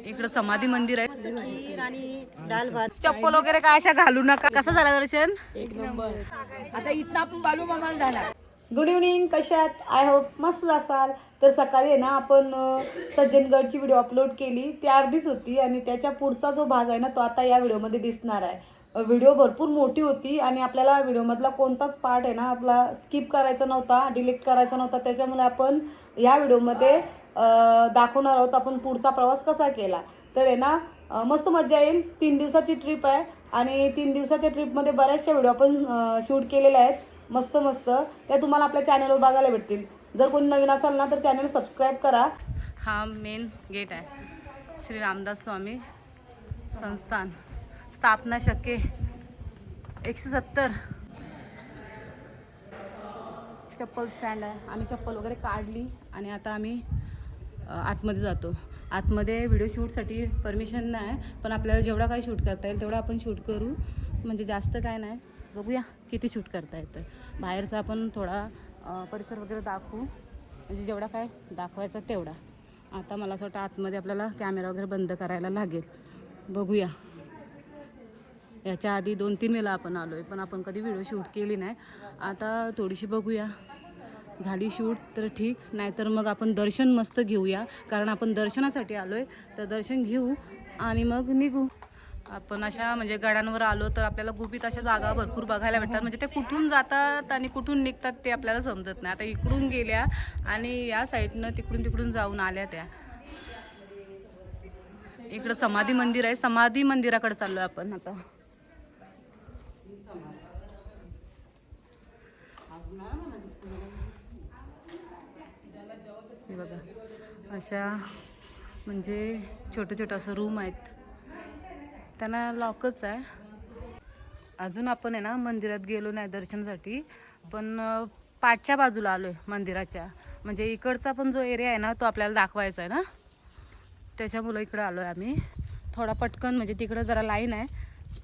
इकडं समाधी मंदिर आहे. खीर आणि डाल भात. चप्पल वगैरे काय अशा घालू नका. कसं झालं दर्शन? एक नंबर. आता इथं आपण बालू मामाला जाणार. गुड इव्हनिंग, कशात? आय होप मस्त असाल. तर सकाळी आहे ना आपण सज्जनगडची व्हिडिओ अपलोड केली, ती अर्धीच होती आणि त्याच्या पुढचा जो भाग आहे ना तो आता या व्हिडिओमध्ये दिसणार आहे. व्हिडिओ भरपूर मोठी होती आणि आपल्याला व्हिडिओमधला कोणताच पार्ट आहे ना आपला स्किप करायचा नव्हता, डिलीट करायचा नव्हता. त्याच्यामुळे आपण या व्हिडिओमध्ये दाखवणार आहोत आपण पुढचा प्रवास कसा केला. तर आहे ना मस्त मजा येईल. 3 दिवसाची ट्रिप आहे आणि 3 दिवसाच्या ट्रिपमध्ये बऱ्याचशा व्हिडिओ आपण शूट केलेल्या आहेत. मस्त मस्त त्या तुम्हाला आपल्या चॅनलवर बघायला भेटतील. जर कोणी नवीन असाल ना तर चॅनल सबस्क्राईब करा. हा मेन गेट आहे. श्री रामदास स्वामी संस्थान, स्थापना शके 170. चप्पल स्टँड आहे. आम्ही चप्पल वगैरे काढली आणि आता आम्ही आतमध्ये जातो. आतमध्ये व्हिडिओ शूटसाठी परमिशन नाही, पण आपल्याला जेवढा काही शूट करता येईल तेवढा आपण शूट करू. म्हणजे जास्त काय नाही, बघूया किती शूट करता येतं. बाहेरचा आपण थोडा परिसर वगैरे दाखवू, म्हणजे जेवढा काय दाखवायचा तेवढा. आता मला असं वाटतं आतमध्ये आपल्याला कॅमेरा वगैरे बंद करायला लागेल. बघूया. याच्या आधी 2-3 वेळा आपण आलो आहे, पण आपण कधी व्हिडिओ शूट केली नाही. आता थोडीशी बघूया, झाली शूट तर ठीक, नाहीतर मग आपण दर्शन मस्त घेऊया. कारण आपण दर्शनासाठी आलो आहे, तर दर्शन घेऊ आणि मग निघू. आपण अशा म्हणजे गडांवर आलो तर आपल्याला गुपित अशा जागा भरपूर बघायला भेटतात. म्हणजे ते कुठून जातात आणि कुठून निघतात ते आपल्याला समजत नाही. आता इकडून गेल्या आणि या साईडनं तिकडून जाऊन आल्या त्या. इकडं समाधी मंदिर आहे. समाधी मंदिराकडे चाललो आपण आता. हे बघा, अशा म्हणजे छोटं असं रूम आहेत, त्यांना लॉकच आहे. अजून आपण आहे ना मंदिरात गेलो नाही दर्शनासाठी, पण पाठच्या बाजूला आलो आहे मंदिराच्या. म्हणजे इकडचा पण जो एरिया आहे ना तो आपल्याला दाखवायचा आहे ना, त्याच्यामुळं इकडं आलो आहे आम्ही. थोडा पटकन, म्हणजे तिकडं जरा लाईन आहे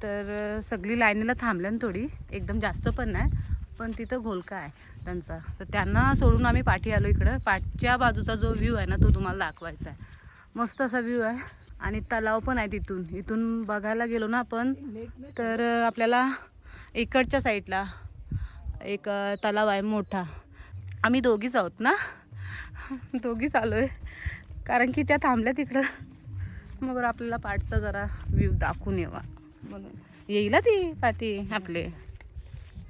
तर सगळी लाईनीला थांबल्यान थोडी, एकदम जास्त पण नाही, पण तिथं घोलका आहे त्यांचा, तर त्यांना सोडून आम्ही पाठी आलो. इकडं पाठच्या बाजूचा जो व्ह्यू आहे ना तो तुम्हाला दाखवायचा आहे. मस्त असा व्ह्यू आहे आणि तलाव पण आहे. इथून बघायला गेलो ना आपण तर आपल्याला इकडच्या साईडला एक तलाव आहे मोठा. आम्ही दोघीच आहोत ना, दोघीच आलो आहे कारण की त्या थांबल्या तिकडं. मग बरं आपल्याला पाठचा जरा व्ह्यू दाखवून येवा म्हणून येईल ती पाठी आपले.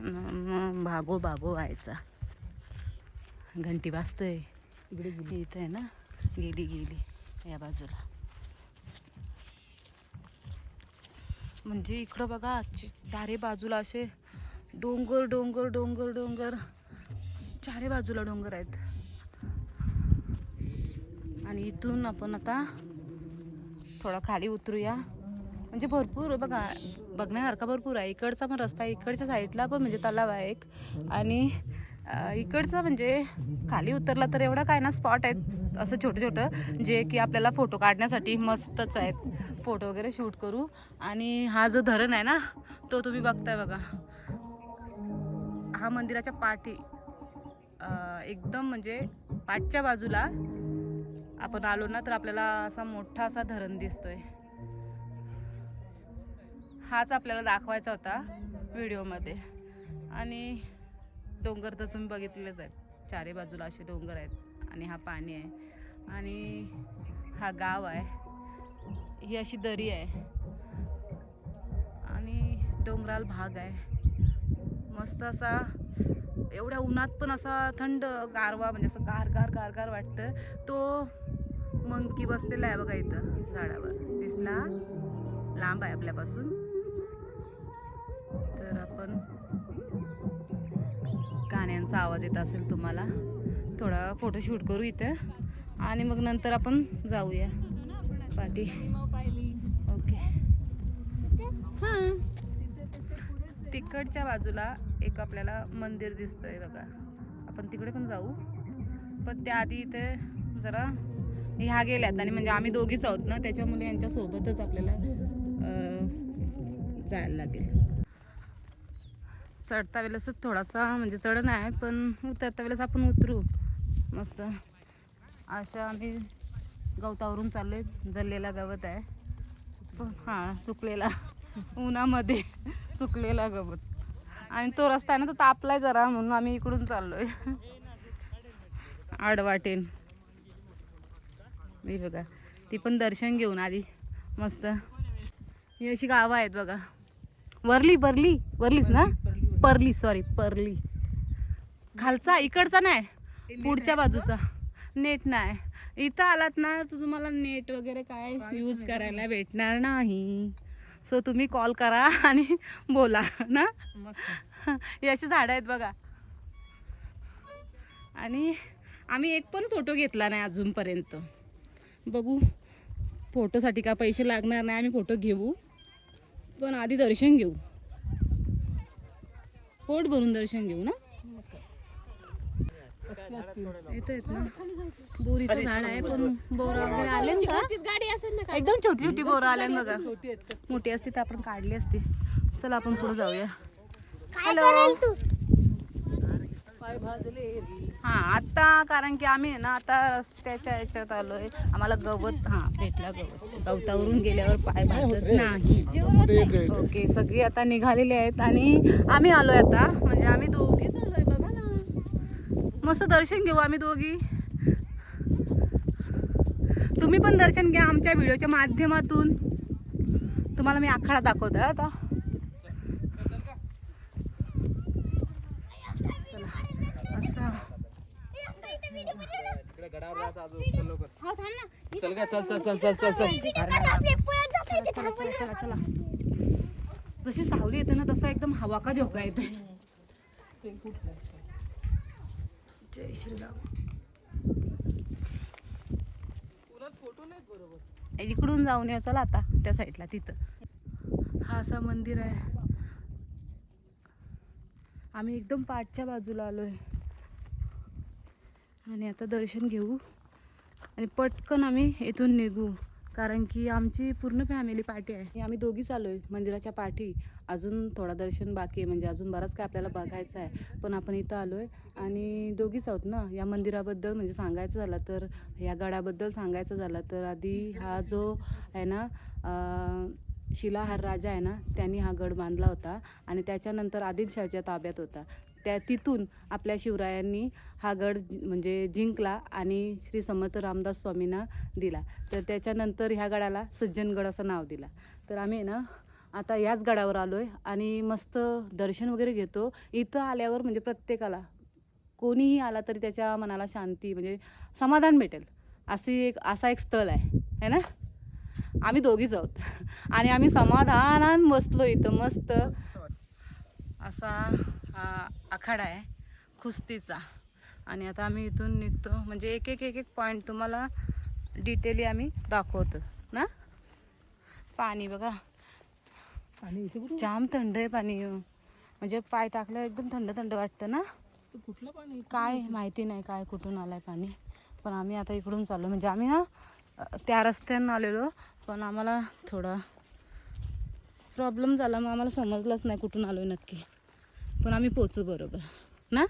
मग भागो व्हायचा. घंटी वाजतंय इकडे इथं आहे ना, गेली या बाजूला. म्हणजे इकडं बघा चारी बाजूला असे डोंगर, चारी बाजूला डोंगर आहेत. आणि इथून आपण आता थोडा खाली उतरूया. म्हणजे भरपूर बघा बघण्यासारखा भरपूर आहे. इकडचा पण रस्ता आहे, इकडच्या साईडला पण म्हणजे तलाव आहे एक, आणि इकडचा म्हणजे खाली उतरला तर एवढा काय ना स्पॉट आहेत असं छोटं जे की आपल्याला फोटो काढण्यासाठी मस्तच आहेत. फोटो वगैरे शूट करू. आणि हा जो धरण आहे ना तो तुम्ही बघताय बघा, हा मंदिराच्या पाठी एकदम म्हणजे पाठच्या बाजूला आपण आलो ना तर आपल्याला असा मोठा असा धरण दिसतोय. हाच आपल्याला दाखवायचा होता व्हिडिओमध्ये. आणि डोंगर तर तुम्ही बघितलेच आहेत, चारी बाजूला असे डोंगर आहेत आणि हा पाणी आहे आणि हा गाव आहे. ही अशी दरी आहे आणि डोंगराळ भाग आहे. मस्त असा, एवढ्या उन्हात पण असा थंड गारवा, म्हणजे असं गार वाटतं. तो मंकी बसलेला आहे बघा इथं झाडावर, दिसला लांब आहे आपल्यापासून. तर आपण गाण्यांचा आवाज येत असेल तुम्हाला, थोडा फोटोशूट करू इथे आणि मग नंतर आपण जाऊया पाठी. ओके. हां, तिकडच्या बाजूला एक आपल्याला मंदिर दिसतोय बघा, आपण तिकडे पण जाऊ. पण त्याआधी इथे जरा ह्या गेल्यात आणि म्हणजे आम्ही दोघीच आहोत ना, त्याच्यामुळे यांच्या सोबतच आपल्याला जायला लागेल. चढता वेळेस थोडासा म्हणजे चढ नाही, पण उतरता वेळेस आपण उतरू मस्त. अशा आम्ही गवतावरून चाललोय. जळलेला गवत आहे. हां सुकलेला उन्हामध्ये सुकलेला गवत. आणि तो रस्ता आहे ना तो तापलाय जरा म्हणून आम्ही इकडून चाललोय आडवाटेन. मी बघा ती पण दर्शन घेऊन आली मस्त. ही अशी गावं आहेत बघा. वरलीच ना? परली सॉरी परली. खालचा इकडचा नाही पुढच्या बाजूचा नेट नाही. इथं आलात ना तर तुम्हाला नेट वगैरे काय यूज करायला भेटणार नाही. सो तुम्ही कॉल करा आणि बोला ना. ही अशी झाडं आहेत बघा. आणि आम्ही एक पण फोटो घेतला नाही अजूनपर्यंत. बघू फोटोसाठी का पैसे लागणार नाही. आम्ही फोटो घेऊ पण आधी दर्शन घेऊ. पोट भरून दर्शन घेऊ ना. येत ना बोरीचं झाड आहे पण बोरं वगैरे आले का? एकदम छोटी छोटी बोरं आले बघा. मोठी असती तर आपण काढली असती. चला आपण पुढे जाऊया. हॅलो. हा आता कारण की आम्ही ना आता रस्त्याच्या याच्यात आलोय. आम्हाला गवत भेटला. गवतावरून गेल्यावर पाय भाजत नाही. ओके सगळी आता निघालेली आहेत आणि आम्ही आलोय आता. म्हणजे आम्ही दोघीच आलोय बघा ना. मस्त दर्शन घेऊ आम्ही दोघी. तुम्ही पण दर्शन घ्या आमच्या व्हिडिओच्या माध्यमातून. तुम्हाला मी आखाडा दाखवते आता. चला जशी सावली येते ना तसा एकदम हवा का झोका येते. जय श्रीराम. इकडून जाऊन येऊ चला आता त्या साईडला. तिथं हा असं मंदिर आहे. आम्ही एकदम पाठच्या बाजूला आलोय आणि आता दर्शन घेऊ आणि पटकन आम्ही इथून निघू. कारण की आमची पूर्ण फॅमिली पाठी आहे. आम्ही दोघीच आलोय मंदिराच्या पाठी. अजून थोडा दर्शन बाकी आहे. म्हणजे अजून बराच काय आपल्याला बघायचं आहे. पण आपण इथं आलोय आणि दोघीच आहोत ना. या मंदिराबद्दल म्हणजे सांगायचं झालं तर या गडाबद्दल सांगायचं झालं तर आधी हा जो आहे ना शिलाहार राजा आहे ना त्यांनी हा गड बांधला होता आणि त्याच्यानंतर आदिलशाहच्या ताब्यात होता. तिथून आपल्या शिवरायांनी हा गड म्हणजे जिंकला आणि श्री समर्थ रामदास स्वामींना दिला. तर त्याच्यानंतर ह्या गडाला सज्जनगड असं नाव दिला. तर आम्ही ना आता याच गडावर आलो आहे आणि मस्त दर्शन वगैरे घेतो. इथं आल्यावर म्हणजे प्रत्येकाला कोणीही आला तरी त्याच्या मनाला शांती म्हणजे समाधान भेटेल असा एक स्थळ आहे ना. आम्ही दोघीच आहोत आणि आम्ही समाधानानं बसलो इथं मस्त. असा हा आखाडा आहे कुस्तीचा. आणि आता आम्ही इथून निघतो. म्हणजे एक एक पॉईंट तुम्हाला डिटेली आम्ही दाखवतो ना. पाणी बघा. पाणी इथे जाम थंड आहे पाणी. म्हणजे पाय टाकल्यावर एकदम थंड थंड वाटतं ना. कुठलं पाणी काय माहिती नाही काय कुठून आलंय पाणी. पण आम्ही आता इकडून चाललो. म्हणजे आम्ही ना त्या रस्त्यानं आलेलो पण आम्हाला थोडा प्रॉब्लेम झाला. मग आम्हाला समजलंच नाही कुठून आलोय नक्की. पण आम्ही पोचू बरोबर ना.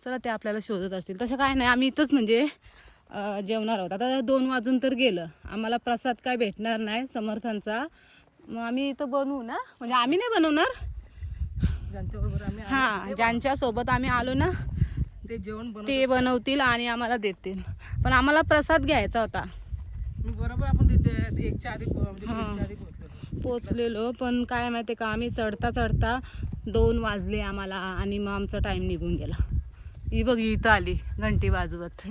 चला ते आपल्याला शोधत असतील तसं काय नाही. आम्ही इथंच म्हणजे जेवणार आहोत. आता 2 वाजून तर गेलं. आम्हाला प्रसाद काय भेटणार नाही समर्थांचा. मग आम्ही इथं बनवू ना. म्हणजे आम्ही नाही बनवणार. हां ज्यांच्यासोबत आम्ही आलो ना ते बनवतील आणि आम्हाला देतील. पण आम्हाला प्रसाद घ्यायचा होता. बरोबर आपण तिथे 1च्या आधी पोचलेलो. पण काय माहिती का आम्ही चढता 2 वाजले आम्हाला आणि मग आमचा टाईम निघून गेला. ही बघ इथं आली घंटी वाजवत.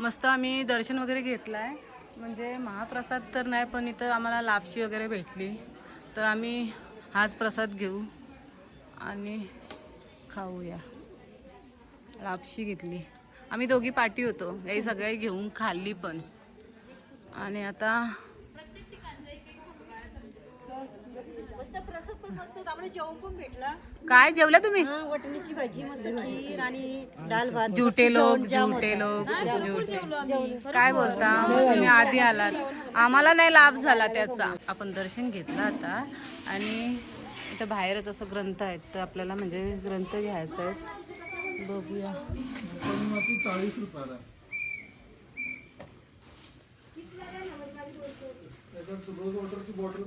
मस्त आम्ही दर्शन वगैरे घेतलं आहे. म्हणजे महाप्रसाद तर नाही पण इथं आम्हाला लापशी वगैरे भेटली. तर आम्ही हाच प्रसाद घेऊ आणि खाऊया. लापशी घेतली. आम्ही दोघी पाठी होतो. हे सगळे घेऊन खाल्ली पण. आणि आता काय जेवला तुम्ही? वटणीची भाजी मस्त खीर आणि डाल भात. झुटे लोक काय बोलता. तुम्ही आधी आलात आम्हाला नाही लाभ झाला त्याचा. आपण दर्शन घेतला आता आणि इथं बाहेरच असं ग्रंथ आहेत, तर आपल्याला म्हणजे ग्रंथ घ्यायचा आहे. बघूया.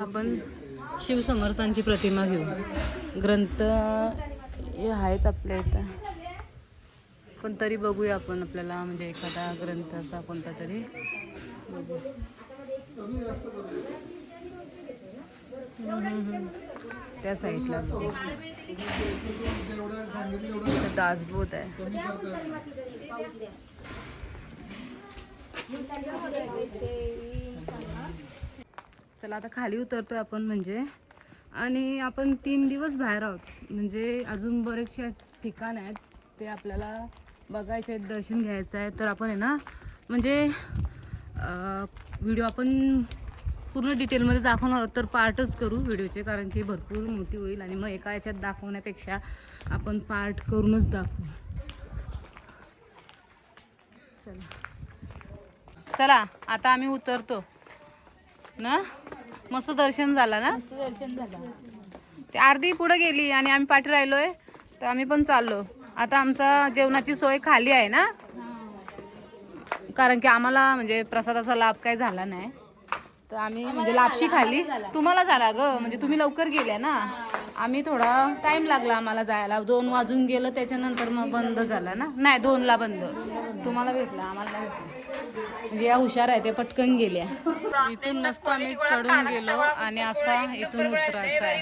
आपण शिवसमर्थांची प्रतिमा घेऊ. ग्रंथ हे आहेत आपल्या इथं, पण तरी बघूया आपण, आपल्याला म्हणजे एखादा ग्रंथ असा कोणता तरी बघू. त्या साईडला दासबोध आहे. चला आता खाली उतरतोय आपण म्हणजे, आणि आपण 3 दिवस बाहेर आहोत, म्हणजे अजून बरेचसे ठिकाण आहेत ते आपल्याला बघायचे आहेत, दर्शन घ्यायचं आहे. तर आपण आहे ना म्हणजे व्हिडिओ आपण पूर्ण डिटेलमध्ये दाखवणार आहोत, तर पार्टच करू व्हिडिओचे, कारण की भरपूर मोठी होईल आणि मग एका याच्यात दाखवण्यापेक्षा आपण पार्ट करूनच दाखवू. चला आता आम्ही उतरतो ना. मस्त दर्शन झालं ना. मस्त दर्शन झालं. ते अर्धी पुढे गेली आणि आम्ही पाठी राहिलोय, तर आम्ही पण चाललो. आता आमचा जेवणाची सोय खाली आहे ना, कारण की आम्हाला म्हणजे प्रसादाचा लाभ काही झाला नाही, तर आम्ही म्हणजे लापशी खाली. तुम्हाला झाला ग, म्हणजे तुम्ही लवकर गेल्या ना, आम्ही थोडा टाइम लागला आम्हाला जायला. 2 वाजून गेलं, त्याच्यानंतर मग बंद झाला ना. नाही 2ला बंद. तुम्हाला भेटला, आम्हाला नाही भेटला. म्हणजे या हुशार आहे, ते पटकन गेल्या. इथून मस्त आम्ही चढून गेलो आणि असा इथून उतरायचा आहे.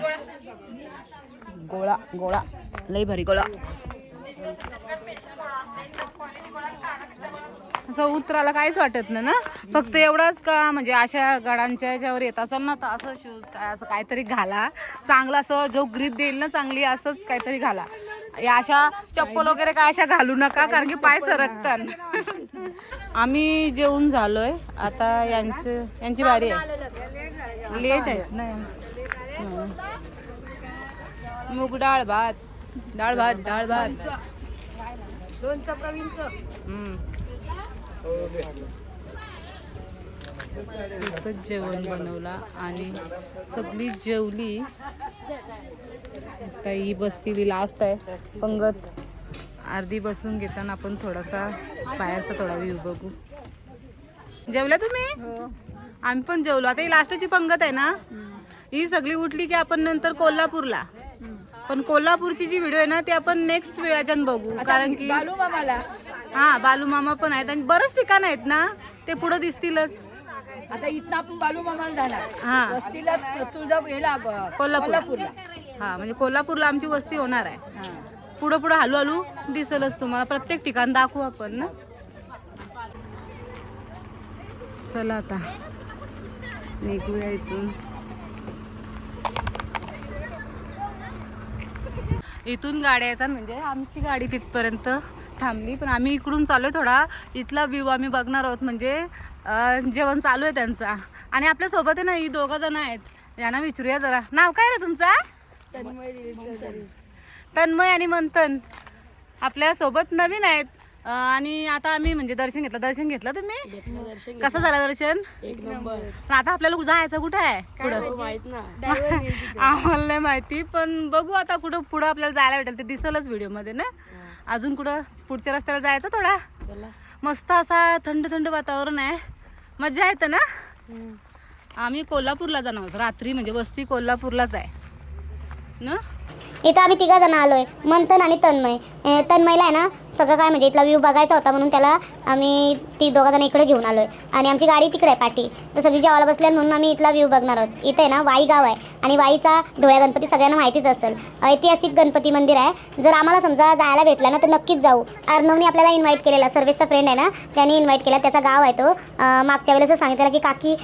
गोळा गोळा लई भारी गोळा. असं उतरायला काहीच वाटत नाही ना, फक्त एवढंच का म्हणजे अशा गडांच्या ह्याच्यावर येत असाल ना, तर असं शूज काय असं काहीतरी घाला चांगला, असं जो ग्रीप देईल ना चांगली, असंच काहीतरी घाला. या अशा चप्पल वगैरे काय अशा घालू नका, कारण की पाय सरकतात. आम्ही जेवून झालोय, आता यांची बारी आहे. लेट आहे नाही. मूग डाळ भात, डाळ भात, डाळ भात, लोणचं प्रवीणचं. इथंच जेवण बनवला आणि सगळी जेवली. आता ही बसलेली लास्ट आहे पंगत. अर्धी बसून घेताना आपण थोडासा बाहेरचा थोडा व्ह्यू बघू. जेवल्या तुम्ही? आम्ही पण जेवलो. आता ही लास्टची पंगत आहे ना, ही सगळी उठली की आपण नंतर कोल्हापूरला, पण कोल्हापूरची जी व्हिडिओ आहे ना, ती आपण नेक्स्ट याच्यात बघू, कारण की बालू मामाला. हा बालू मामा पण आहेत आणि बरेच ठिकाण आहेत ना, ते पुढे दिसतीलच. आता इथनं आपण बालू मामाला जाणार. हा वस्तीला तुळजापूरला, कोल्हापूरला. हा म्हणजे कोल्हापूरला आमची वस्ती होणार आहे. पुढं पुढं हळूहळू दिसेलच तुम्हाला, प्रत्येक ठिकाण दाखवू आपण ना. चला आता निघूया इथून. इथून गाड्या येतात, म्हणजे आमची गाडी तिथपर्यंत थांबली, पण आम्ही इकडून चालू आहे. थोडा इथला व्ह्यू आम्ही बघणार आहोत, म्हणजे जेवण चालू आहे त्यांचा. आणि आपल्या सोबत आहे ना ही 2 जण आहेत, यांना विचारूया जरा. नाव काय रे तुमचा? तन्मय आणि मंथन आपल्या सोबत नवीन आहेत. आणि आता आम्ही म्हणजे दर्शन घेतलं तुम्ही? कसं झालं दर्शन? एक नंबर. पण आता आपल्याला जायचं कुठे आहे पुढं? माहित ना. आम्हाला नाही माहिती, पण बघू आता कुठं पुढं आपल्याला जायला भेटेल ते दिसलच व्हिडिओ मध्ये ना. अजून कुठं पुढच्या रस्त्याला जायचं थोडा. मस्त असा थंड थंड वातावरण आहे, मजा येते ना. आम्ही कोल्हापूरला जाणार आहोत रात्री, म्हणजे वस्ती कोल्हापूरलाच आहे ना. इथं आम्ही 3 जण आलोय, मंथन आणि तन्मय. तन्मयला आहे ना सगळं काय म्हणजे इथला व्ह्यू बघायचा होता, म्हणून त्याला आम्ही 2 जण इकडे घेऊन आलोय. आणि आमची गाडी तिकडे आहे पाठी, तर सगळी जेवायला बसल्या म्हणून आम्ही इथला व्ह्यू बघणार आहोत. इथे आहे ना वाई गाव आहे, आणि वाईचा ढोळ्या गणपती सगळ्यांना माहितीच असेल, ऐतिहासिक गणपती मंदिर आहे. जर आम्हाला समजा जायला भेटला ना तर नक्कीच जाऊ. अर्णवने आपल्याला इन्व्हाइट केलेला, सर्वेसचा फ्रेंड आहे ना, त्यांनी इन्व्हाइट केला. त्याचा गाव आहे तो. मागच्या वेळेस सांगितलं की काकी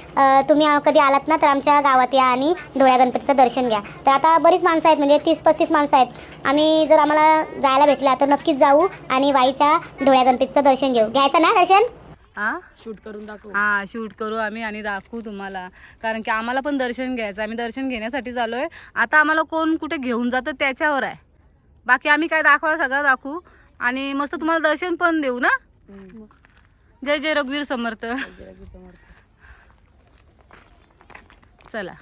तुम्ही कधी आलात ना तर आमच्या गावात या आणि ढोळ्या गणपतीचं दर्शन घ्या. तर आता बरीच माणसं आहेत, म्हणजे 30-35 माणसं आहेत. आम्ही जर आम्हाला जायला भेटला तर नक्कीच जाऊ आणि वाईच्या ढोळ्या गणपतीचं दर्शन घ्यायचं ना दर्शन. शूट करून दाखवू. हा शूट करू आम्ही आणि दाखवू तुम्हाला, कारण की आम्हाला पण दर्शन घ्यायचं. आम्ही दर्शन घेण्यासाठी चाललोय. आता आम्हाला कोण कुठे घेऊन जातं त्याच्यावर आहे, बाकी आम्ही काय दाखवायला सगळं दाखवू आणि मस्त तुम्हाला दर्शन पण देऊ ना. जय जय रघुवीर समर्थ. चला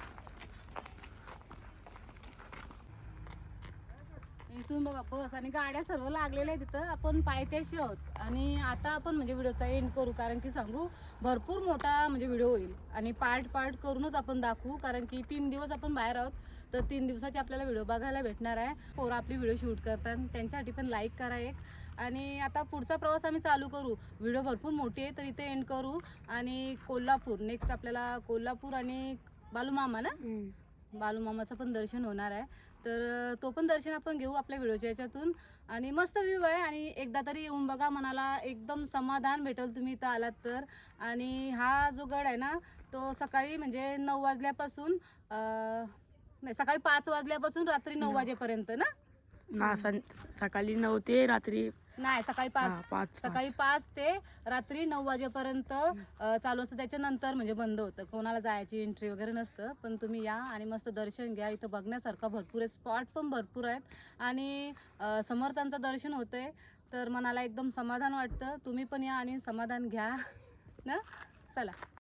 इथून बघा बस आणि गाड्या सर्व लागलेल्या आहेत तिथं. आपण पायथ्याशी आहोत आणि आता आपण म्हणजे व्हिडिओचा एंड करू, कारण की सांगू भरपूर मोठा म्हणजे व्हिडिओ होईल आणि पार्ट करूनच आपण दाखवू, कारण की 3 दिवस आपण बाहेर आहोत. तर 3 दिवसाची आपल्याला व्हिडिओ बघायला भेटणार आहे. पोरं आपली व्हिडिओ शूट करतात, त्यांच्यासाठी पण लाईक करा एक. आणि आता पुढचा प्रवास आम्ही चालू करू. व्हिडिओ भरपूर मोठी आहे तर इथे एंड करू. आणि कोल्हापूर नेक्स्ट आपल्याला कोल्हापूर आणि बालूमामा ना, बालूमामाचं पण दर्शन होणार आहे. तर तो पण दर्शन आपण घेऊ आपल्या व्हिडिओच्या याच्यातून. आणि मस्त व्ह्यू आहे आणि एकदा तरी येऊन बघा, मनाला एकदम समाधान भेटेल तुम्ही इथं आलात तर. आणि हा जो गड आहे ना तो सकाळी म्हणजे 9 वाजल्यापासून नाही, सकाळी 5 वाजल्यापासून रात्री 9 वाजेपर्यंत ना, सकाळी 9 ते रात्री नाही सकाळी 5 ते रात्री 9 वाजेपर्यंत चालू असतं. त्याच्यानंतर म्हणजे बंद होतं, कोणाला जायची एंट्री वगैरे नसतं. पण तुम्ही या आणि मस्त दर्शन घ्या. इथं बघण्यासारखं भरपूर आहे, स्पॉट पण भरपूर आहेत आणि समर्थांचं दर्शन होतंय तर मनाला एकदम समाधान वाटतं. तुम्ही पण या आणि समाधान घ्या ना. चला.